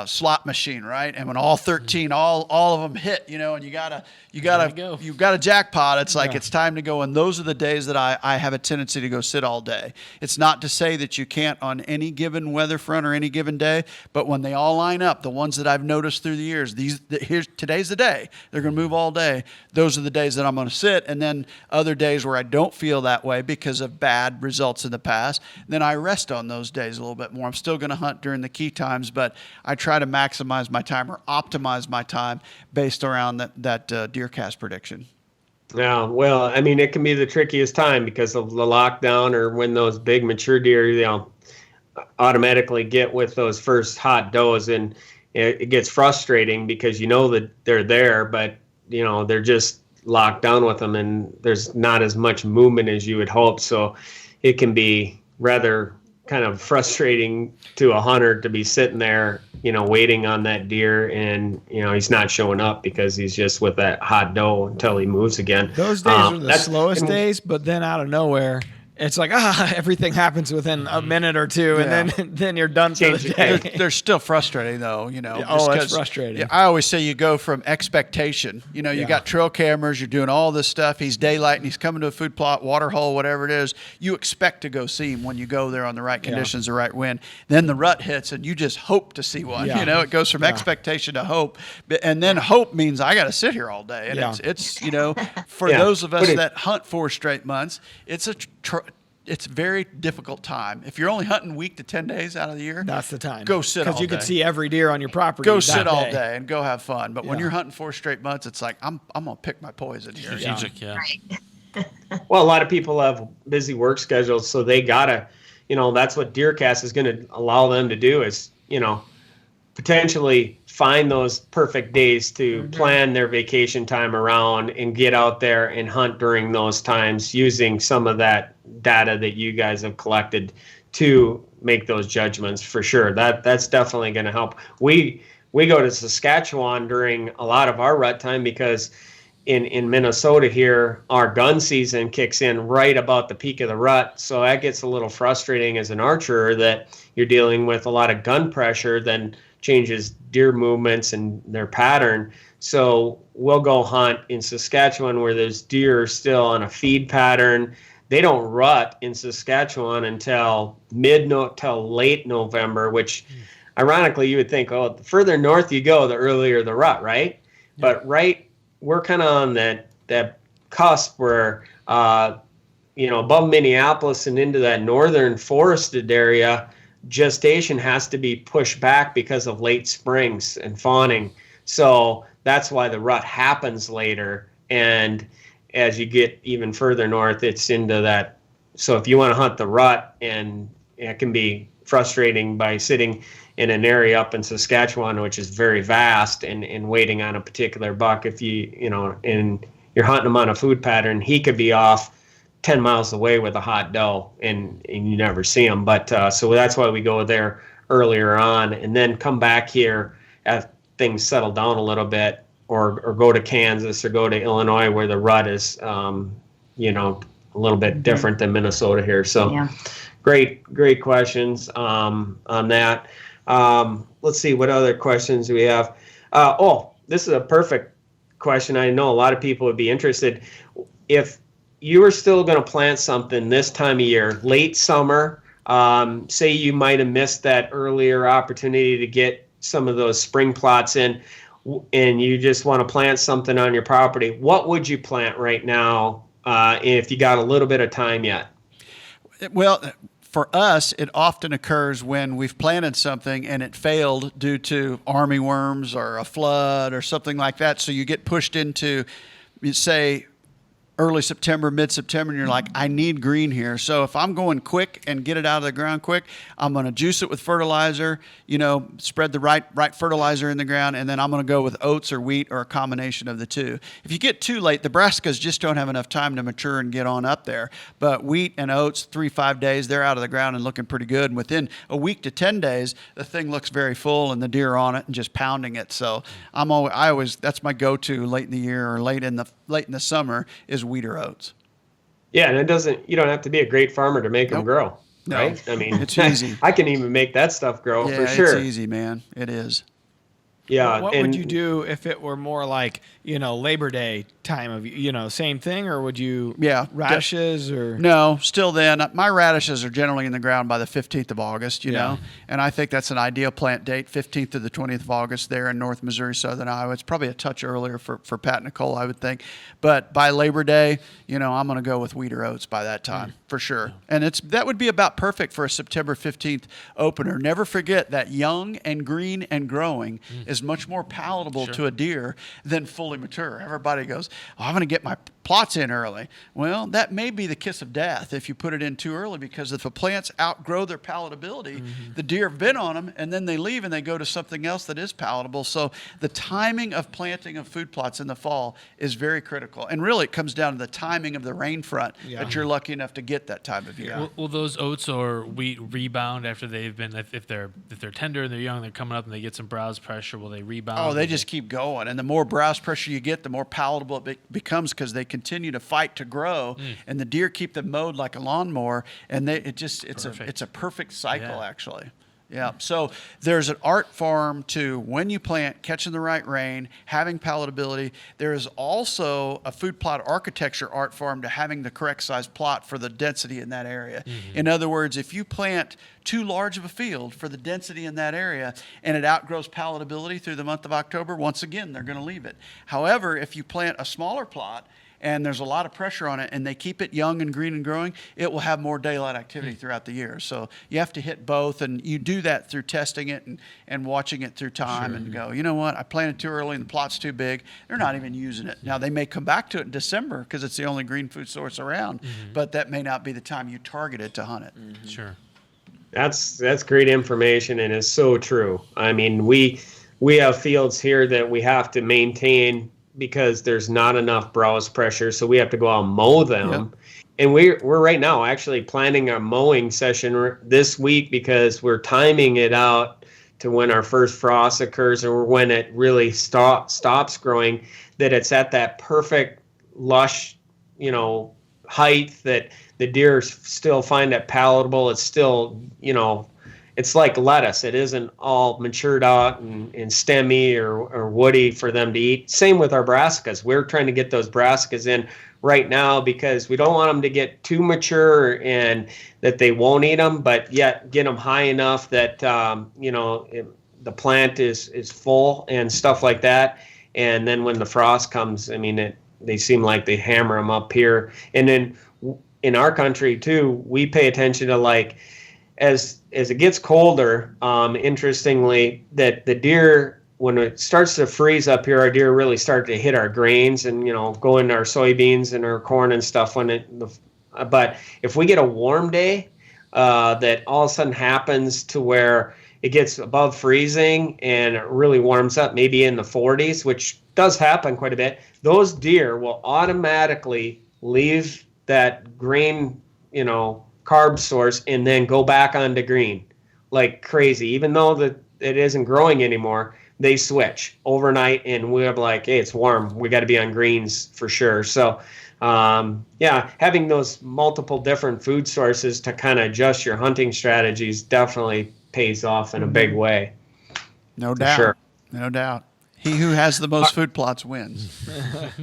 slot machine, right? And when all 13, all of them hit, and you've got a jackpot. It's like it's time to go. And those are the days that I have a tendency to go sit all day. It's not to say that you can't on any given weather front or any given day, but when they all line up, the ones that I've noticed through the years, today's the day. They're going to move all day. Those are the days that I'm going to sit. And then other days where I don't feel that way because of bad results in the past, then I rest on those days a little bit more. I'm still going to hunt during the key times, but I try to maximize my time or optimize my time based around that DeerCast prediction. Yeah, well, I mean, it can be the trickiest time because of the lockdown or when those big mature deer, automatically get with those first hot does, and it gets frustrating because that they're there, but they're just locked down with them, and there's not as much movement as you would hope. So it can be rather kind of frustrating to a hunter to be sitting there, waiting on that deer, and he's not showing up because he's just with that hot doe until he moves again. Those days are the slowest days, but then out of nowhere, it's like everything happens within a minute or two, and then you're done for the day. They're still frustrating though, it's frustrating. I always say you go from expectation. You got trail cameras, you're doing all this stuff. He's daylight and he's coming to a food plot, water hole, whatever it is. You expect to go see him when you go there on the right conditions, the right wind. Then the rut hits and you just hope to see one. It goes from expectation to hope, and then hope means I got to sit here all day. And it's for those of us that hunt 4 straight months, it's a very difficult time. If you're only hunting week to 10 days out of the year, that's the time. Go sit all day. Because you could see every deer on your property. Go sit all day and go have fun. But when you're hunting 4 straight months, it's like, I'm going to pick my poison here. Strategic, Right. Well, a lot of people have busy work schedules, so they gotta, that's what DeerCast is going to allow them to do is, potentially find those perfect days to plan their vacation time around and get out there and hunt during those times using some of that data that you guys have collected to make those judgments for sure. That's definitely going to help. We go to Saskatchewan during a lot of our rut time because in Minnesota here, our gun season kicks in right about the peak of the rut. So that gets a little frustrating as an archer that you're dealing with a lot of gun pressure, then changes deer movements and their pattern. So we'll go hunt in Saskatchewan where there's deer still on a feed pattern. They don't rut in Saskatchewan until till late November, which ironically you would think, the further north you go, the earlier the rut, right? Yeah. But we're kind of on that cusp where, above Minneapolis and into that northern forested area, gestation has to be pushed back because of late springs and fawning. So that's why the rut happens later. And as you get even further north, it's into that. So if you want to hunt the rut, and it can be frustrating by sitting in an area up in Saskatchewan, which is very vast, and waiting on a particular buck. If and you're hunting him on a food pattern, he could be off 10 miles away with a hot doe, and you never see him. But so that's why we go there earlier on, and then come back here as things settle down a little bit, or go to Kansas or go to Illinois where the rut is, a little bit different than Minnesota here. So Yeah. great questions on that. Let's see, what other questions do we have? This is a perfect question. I know a lot of people would be interested. If you were still going to plant something this time of year, late summer, say you might have missed that earlier opportunity to get some of those spring plots in, and you just want to plant something on your property, what would you plant right now if you got a little bit of time yet? Well, for us, it often occurs when we've planted something and it failed due to armyworms or a flood or something like that. So you get pushed into, say, early September, mid-September, and you're like, I need green here. So if I'm going quick and get it out of the ground quick, I'm going to juice it with fertilizer, spread the right fertilizer in the ground, and then I'm going to go with oats or wheat or a combination of the two. If you get too late, the brassicas just don't have enough time to mature and get on up there. But wheat and oats, 3-5 days, they're out of the ground and looking pretty good. And within a week to 10 days, the thing looks very full and the deer are on it and just pounding it. So I always that's my go-to late in the year or late in the summer is wheat or oats. Yeah, and you don't have to be a great farmer to make them grow, No. right? I mean, It's easy. I can even make that stuff grow for sure. It's easy, man. It is. Yeah. What would you do if it were more like, Labor Day time of, same thing, or would you radishes or? No, still then. My radishes are generally in the ground by the 15th of August, and I think that's an ideal plant date, 15th to the 20th of August there in North Missouri, Southern Iowa. It's probably a touch earlier for Pat and Nicole, I would think. But by Labor Day, I'm going to go with wheat or oats by that time, for sure. And that would be about perfect for a September 15th opener. Never forget that young and green and growing is much more palatable to a deer than fully mature. Everybody goes, I'm going to get my plots in early. Well, that may be the kiss of death if you put it in too early, because if the plants outgrow their palatability, the deer have been on them and then they leave and they go to something else that is palatable. So the timing of planting of food plots in the fall is very critical. And really it comes down to the timing of the rain front that you're lucky enough to get that time of year. Will those oats or wheat rebound after they've been, if they're tender and they're young, they're coming up and they get some browse pressure, will they rebound? Oh, they just keep going. And the more browse pressure you get, the more palatable it becomes, because they continue to fight to grow, and the deer keep them mowed like a lawnmower, and it's a perfect cycle, actually. Yeah. So there's an art form to when you plant, catching the right rain, having palatability. There is also a food plot architecture art form to having the correct size plot for the density in that area. In other words, if you plant too large of a field for the density in that area and it outgrows palatability through the month of October, once again, they're going to leave it. However, if you plant a smaller plot and there's a lot of pressure on it and they keep it young and green and growing, it will have more daylight activity throughout the year. So you have to hit both, and you do that through testing it and watching it through time and go, you know what, I planted too early and the plot's too big. They're not even using it. Now, they may come back to it in December because it's the only green food source around, but that may not be the time you targeted to hunt it. Sure. That's great information, and it's so true. I mean, we have fields here that we have to maintain because there's not enough browse pressure, so we have to go out and mow them. Yep. And we're right now actually planning our mowing session this week, because we're timing it out to when our first frost occurs, or when it really stops growing, that it's at that perfect lush, height that the deer still find it palatable. It's still, it's like lettuce. It isn't all matured out and stemmy or woody for them to eat. Same with our brassicas. We're trying to get those brassicas in right now because we don't want them to get too mature and that they won't eat them, but yet get them high enough that, the plant is full and stuff like that. And then when the frost comes, they seem like they hammer them up here. And then in our country too, we pay attention to as it gets colder, interestingly, that the deer, when it starts to freeze up here, our deer really start to hit our grains and, go into our soybeans and our corn and stuff. But if we get a warm day, that all of a sudden happens to where it gets above freezing and it really warms up, maybe in the 40s, which does happen quite a bit, those deer will automatically leave that grain, carb source and then go back onto green like crazy. Even though that it isn't growing anymore, they switch overnight, and we're like, hey, it's warm. We got to be on greens for sure. So, having those multiple different food sources to kind of adjust your hunting strategies definitely pays off in a big way. No doubt. Sure. No doubt. He who has the most food plots wins.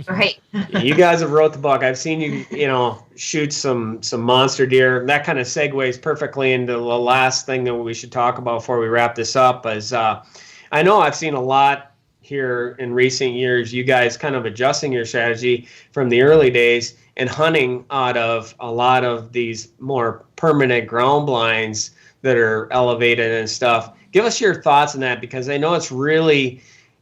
Right. You guys have wrote the book. I've seen you, shoot some monster deer. That kind of segues perfectly into the last thing that we should talk about before we wrap this up. Is I know I've seen a lot here in recent years, you guys kind of adjusting your strategy from the early days and hunting out of a lot of these more permanent ground blinds that are elevated and stuff. Give us your thoughts on that, because I know it's really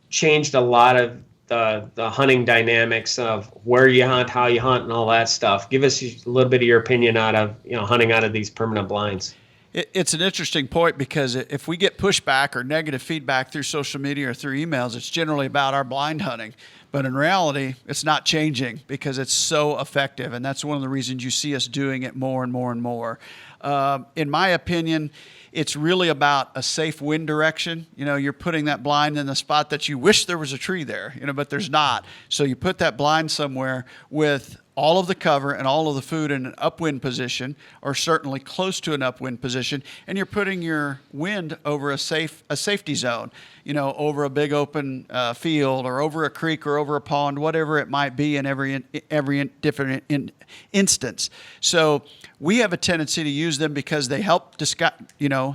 changed a lot of the hunting dynamics of where you hunt, how you hunt, and all that stuff. Give us a little bit of your opinion out of hunting out of these permanent blinds. It's an interesting point, because if we get pushback or negative feedback through social media or through emails, it's generally about our blind hunting. But in reality, it's not changing because it's so effective. And that's one of the reasons you see us doing it more and more and more. In my opinion, it's really about a safe wind direction. You're putting that blind in the spot that you wish there was a tree there, but there's not. So you put that blind somewhere with all of the cover and all of the food in an upwind position, or certainly close to an upwind position, and you're putting your wind over a safety zone, over a big open field, or over a creek, or over a pond, whatever it might be in every different instance. So we have a tendency to use them because they help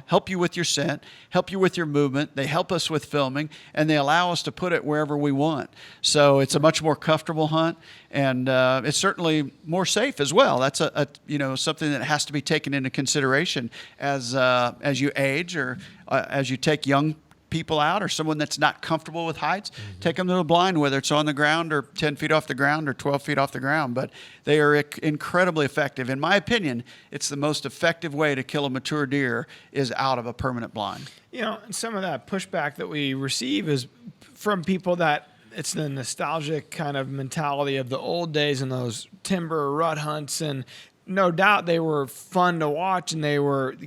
help you with your scent, help you with your movement. They help us with filming, and they allow us to put it wherever we want. So it's a much more comfortable hunt, and it's certainly more safe as well. That's something that has to be taken into consideration as you age, or as you take young people out, or someone that's not comfortable with heights. Take them to a blind, whether it's on the ground or 10 feet off the ground or 12 feet off the ground. But they are incredibly effective. In my opinion, it's the most effective way to kill a mature deer is out of a permanent blind. And some of that pushback that we receive is from people that it's the nostalgic kind of mentality of the old days and those timber rut hunts, and no doubt they were fun to watch, and they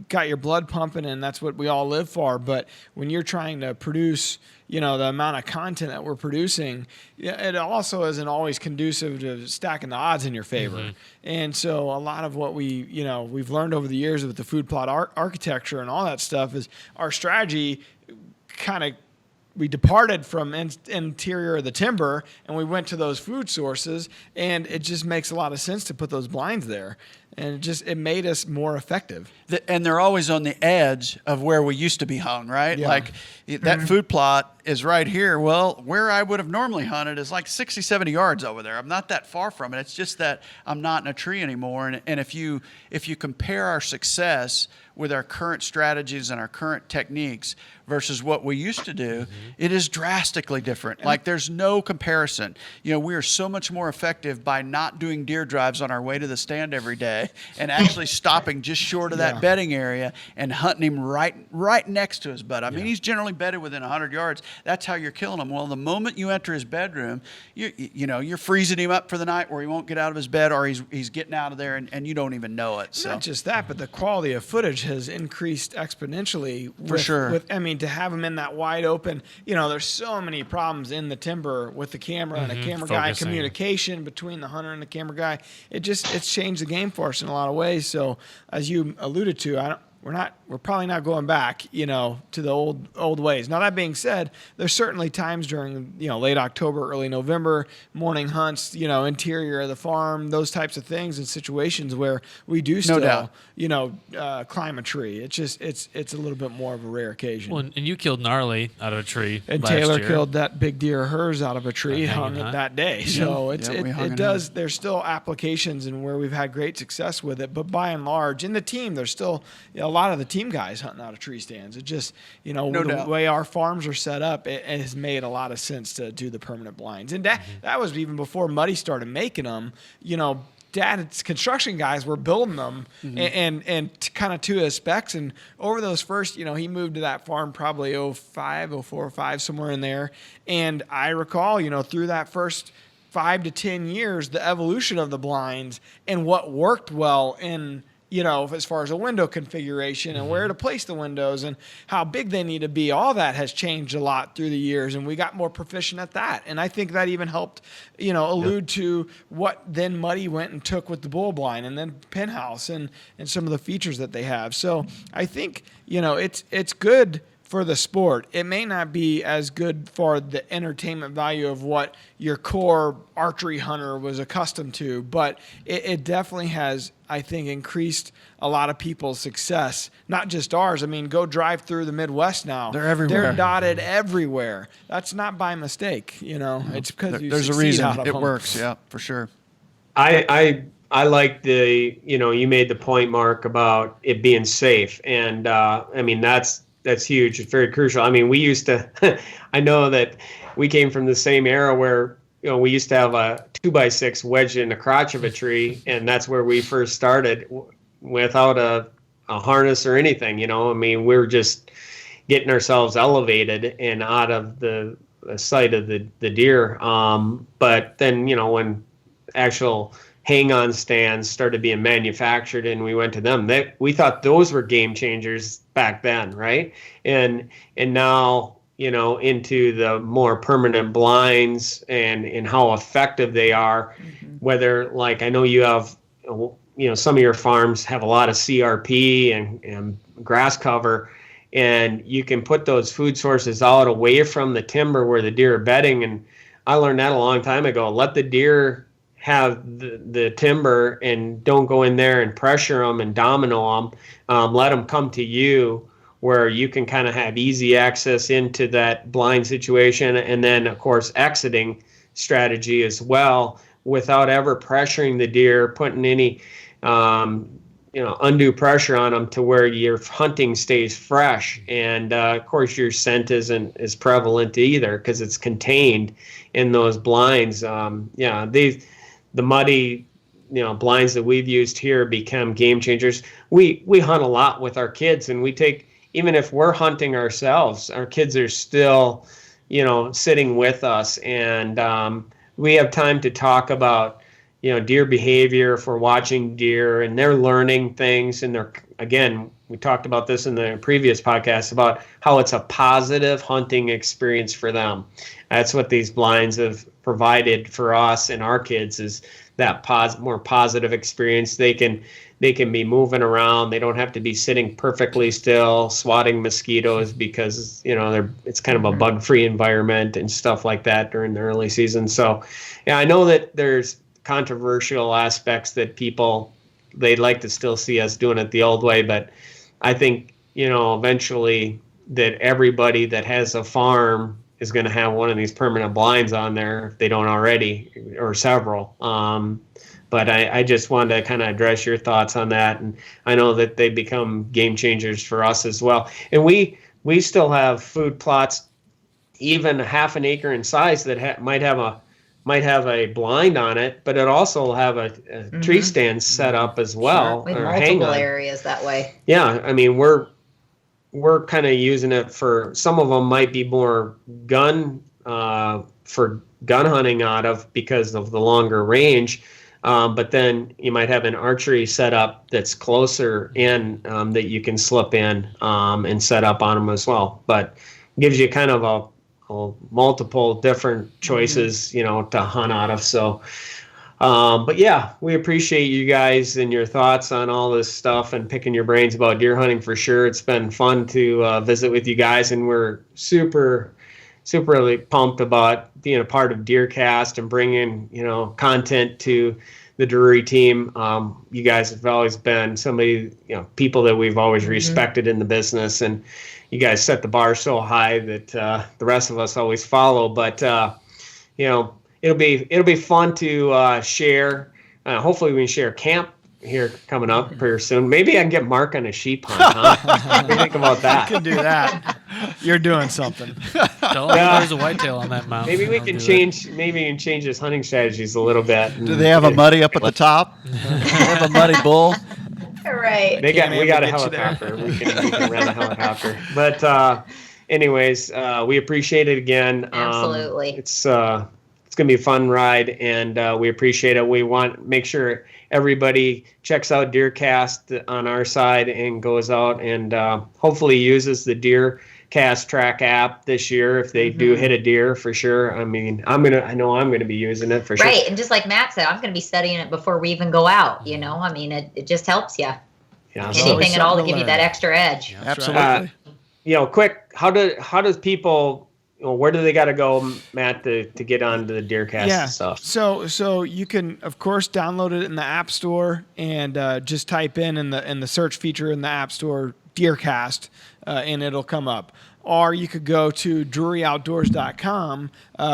got your blood pumping, and that's what we all live for. But when you're trying to produce, the amount of content that we're producing, it also isn't always conducive to stacking the odds in your favor. Mm-hmm. And so a lot of what we've learned over the years with the food plot architecture and all that stuff is our strategy we departed from interior of the timber, and we went to those food sources, and it just makes a lot of sense to put those blinds there. And it made us more effective. And they're always on the edge of where we used to be hung, right? Yeah. Like that food plot is right here. Well, where I would have normally hunted is like 60, 70 yards over there. I'm not that far from it. It's just that I'm not in a tree anymore. And if you compare our success with our current strategies and our current techniques versus what we used to do, it is drastically different. Like there's no comparison. We are so much more effective by not doing deer drives on our way to the stand every day and actually stopping just short of that bedding area and hunting him right next to his bed. I mean, he's generally bedded within 100 yards. That's how you're killing him. Well, the moment you enter his bedroom, you're freezing him up for the night where he won't get out of his bed, or he's getting out of there and you don't even know it. So not just that, but the quality of footage has increased exponentially. For sure. To have him in that wide open, there's so many problems in the timber with the camera and a camera guy, communication between the hunter and the camera guy. It's changed the game for us in a lot of ways. So as you alluded to, we're probably not going back, to the old ways. Now that being said, there's certainly times during, late October, early November, morning hunts, interior of the farm, those types of things and situations where we do still, climb a tree. It's just, it's a little bit more of a rare occasion. Well, and you killed Gnarly out of a tree and last Taylor year. killed that big deer of hers out of a tree, hung it that day. So it does, there's still applications and where we've had great success with it, but by and large in the team, there's still a lot of the team guys hunting out of tree stands. It just, the way our farms are set up, it has made a lot of sense to do the permanent blinds. And that was even before Muddy started making them. dad's construction guys were building them and kind of to his specs. And over those first, he moved to that farm probably 04, 05, somewhere in there. And I recall, through that first 5 to 10 years, the evolution of the blinds and what worked well in, as far as a window configuration and where to place the windows and how big they need to be, all that has changed a lot through the years, and we got more proficient at that. And I think that even helped, allude to what then Muddy went and took with the bull blind and then Penthouse and some of the features that they have. So I think, it's good for the sport. It may not be as good for the entertainment value of what your core archery hunter was accustomed to, but it definitely has, I think, increased a lot of people's success, not just ours. I mean, go drive through the Midwest now. They're everywhere. They're dotted everywhere. That's not by mistake, It's because there's a reason it works. Yeah, for sure. I like you made the point, Mark, about it being safe. And that's huge. It's very crucial. I mean, we used to, I know that we came from the same era where, we used to have a 2x6 wedged in the crotch of a tree. And that's where we first started without a harness or anything, I mean, we were just getting ourselves elevated and out of the sight of the deer. But then, when actual hang-on stands started being manufactured and we went to them, we thought those were game changers back then, right? And now, into the more permanent blinds and how effective they are, whether, like, I know you have, some of your farms have a lot of CRP and grass cover, and you can put those food sources out away from the timber where the deer are bedding. And I learned that a long time ago. Let the deer have the timber and don't go in there and pressure them and domino them. Let them come to you where you can kind of have easy access into that blind situation. And then, of course, exiting strategy as well without ever pressuring the deer, putting any undue pressure on them to where your hunting stays fresh. And of course, your scent isn't as prevalent either because it's contained in those blinds. The Muddy, blinds that we've used here become game changers. We hunt a lot with our kids, and we take, even if we're hunting ourselves, our kids are still, sitting with us, and we have time to talk about, deer behavior for watching deer, and they're learning things. And again, we talked about this in the previous podcast about how it's a positive hunting experience for them. That's what these blinds have provided for us and our kids, is that more positive experience. They can be moving around. They don't have to be sitting perfectly still, swatting mosquitoes because, it's kind of a bug-free environment and stuff like that during the early season. So, yeah, I know that there's controversial aspects that they'd like to still see us doing it the old way, but I think, eventually that everybody that has a farm is going to have one of these permanent blinds on there if they don't already, or several. But I just wanted to kind of address your thoughts on that. And I know that they become game changers for us as well. And we still have food plots, even half an acre in size, that might have a blind on it, but it also will have a tree stand set up as well. With or multiple areas that way. Yeah, I mean, we're kind of using it for, some of them might be more for gun hunting out of because of the longer range. But then you might have an archery setup that's closer in that you can slip in and set up on them as well. But gives you kind of a multiple different choices, to hunt out of. So, but yeah, we appreciate you guys and your thoughts on all this stuff and picking your brains about deer hunting for sure. It's been fun to visit with you guys, and we're super pumped about being a part of DeerCast and bringing, content to the Drury team. You guys have always been somebody, people that we've always respected in the business, and you guys set the bar so high that the rest of us always follow. But it'll be fun to share. Hopefully, we can share camp here coming up pretty soon. Maybe I can get Mark on a sheep hunt. Huh? What do you think about that? You can do that. You're doing something. Tell him there's a whitetail on that mountain. Maybe we I'll can do it. change. Maybe we can change his hunting strategies a little bit. Do they have a muddy up at the top? Do they have a muddy bull? Right. We got a Can-Am to get you there. helicopter. We can rent a helicopter. But anyways, we appreciate it again. Absolutely. It's going to be a fun ride, and we appreciate it. We want to make sure everybody checks out DeerCast on our side and goes out and hopefully uses the DeerCast track app this year if they do hit a deer for sure. I mean, I know I'm gonna be using it for sure. Right. And just like Matt said, I'm going to be studying it before we even go out. You know, I mean, it just helps you. Yeah. So, Anything at all to something to give you learn. that extra edge. Absolutely. quick, how does people? Where do they got to go, Matt, to get onto the DeerCast stuff? So you can, of course, download it in the App Store and just type in the search feature in the App Store DeerCast, and it'll come up. Or you could go to DruryOutdoors.com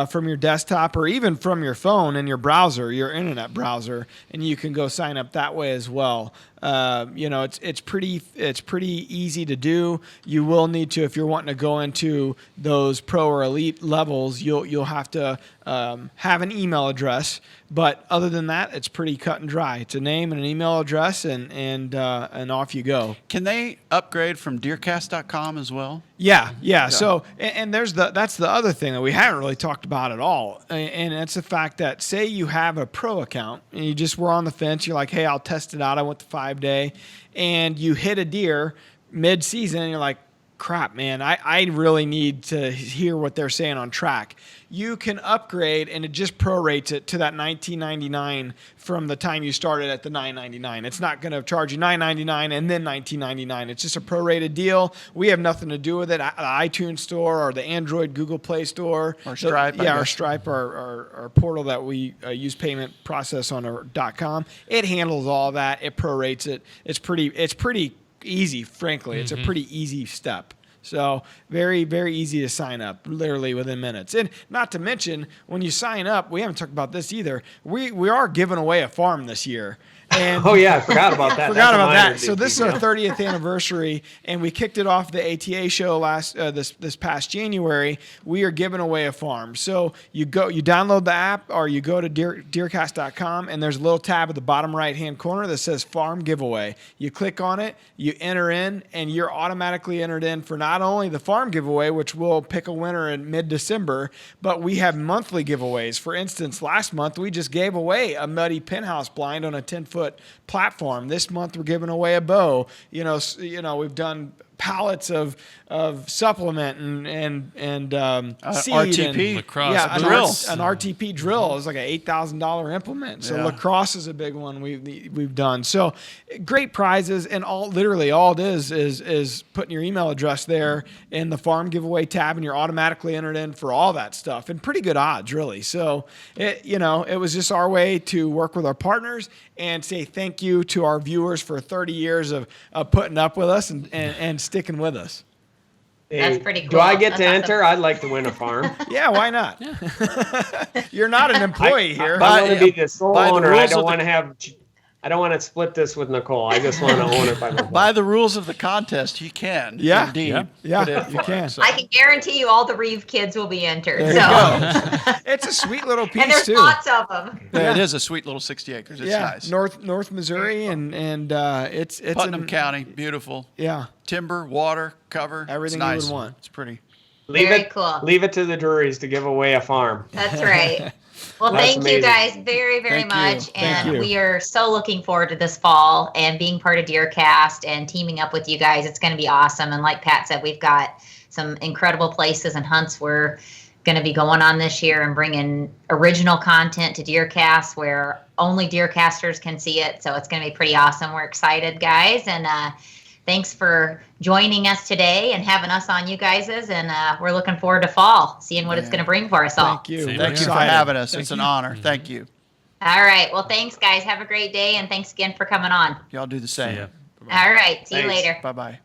from your desktop or even from your phone and your browser, your internet browser, and you can go sign up that way as well. It's pretty easy to do. You will need to, if you're wanting to go into those pro or elite levels, you'll have to have an email address. But other than that, it's pretty cut and dry. It's a name and an email address, and off you go. Can they upgrade from DeerCast.com as well? Yeah. So, and that's the other thing that we haven't really talked about at all, and it's the fact that say you have a pro account and you just were on the fence. You're like, hey, I'll test it out. I went the 5-day, and you hit a deer mid-season, and you're like, crap, man, I really need to hear what they're saying on track. You can upgrade, and it just prorates it to that $19.99 from the time you started at the $9.99. It's not going to charge you $9.99 and then $19.99. It's just a prorated deal. We have nothing to do with it. The iTunes Store or the Android Google Play Store. Or Stripe. Our Stripe, our portal that we use payment process on our .com. It handles all that. It prorates it. It's pretty easy, frankly. It's a pretty easy step. So very, very easy to sign up, literally within minutes. And not to mention, when you sign up, we haven't talked about this either. We are giving away a farm this year. And Oh yeah, I forgot about that. forgot That's a about minor that. So this is our detail. 30th anniversary, and we kicked it off the ATA show this past January. We are giving away a farm. So you download the app, or you go to DeerCast.com, and there's a little tab at the bottom right-hand corner that says Farm Giveaway. You click on it, you enter in, and you're automatically entered in for not only the farm giveaway, which we'll pick a winner in mid-December, but we have monthly giveaways. For instance, last month we just gave away a muddy penthouse blind on a 10-foot platform. This month we're giving away a bow. We've done pallets of supplement and seed RTP. and Lacrosse drill. an RTP drill. It was like an $8,000 implement. So Yeah. lacrosse is a big one we've done. So great prizes, and literally all it is putting your email address there in the farm giveaway tab, and you're automatically entered in for all that stuff, and pretty good odds, really. So it was just our way to work with our partners and say thank you to our viewers for 30 years of putting up with us and sticking with us. That's pretty cool. Do I get That's to awesome. enter? I'd like to win a farm. Yeah, why not? You're not an employee here. I want to be the sole by the owner. rules I of don't the- want to have. I don't want to split this with Nicole. I just want to own it by myself. By the rules of the contest, you can. Yeah. Indeed. Yeah, put in you for can. it, so. I can guarantee you all the Reeve kids will be entered. There So, you go. It's a sweet little and piece there's too. lots of them. Yeah, it is a sweet little 60 acres. It's nice. North Missouri, and it's Putnam County, beautiful. Yeah, Timber, water, cover. Everything it's you nice. would want. It's pretty. Very cool. Leave it to the Drurys to give away a farm. That's right. Well, That's thank you amazing. guys very, very Thank you. much. Thank And you. we are so looking forward to this fall and being part of DeerCast and teaming up with you guys. It's going to be awesome. And like Pat said, we've got some incredible places and hunts we're going to be going on this year and bringing original content to DeerCast where only DeerCasters can see it. So it's going to be pretty awesome. We're excited, guys. And thanks for joining us today and having us on you guys's. And we're looking forward to fall, seeing what it's going to bring for us all. thank you. Same We're Thank you for excited. having us. Thank It's an you. honor. Thank you. All right. Well, thanks, guys. Have a great day. And thanks again for coming on. Y'all do the See same. ya. All right. See you Thanks. later. Bye-bye.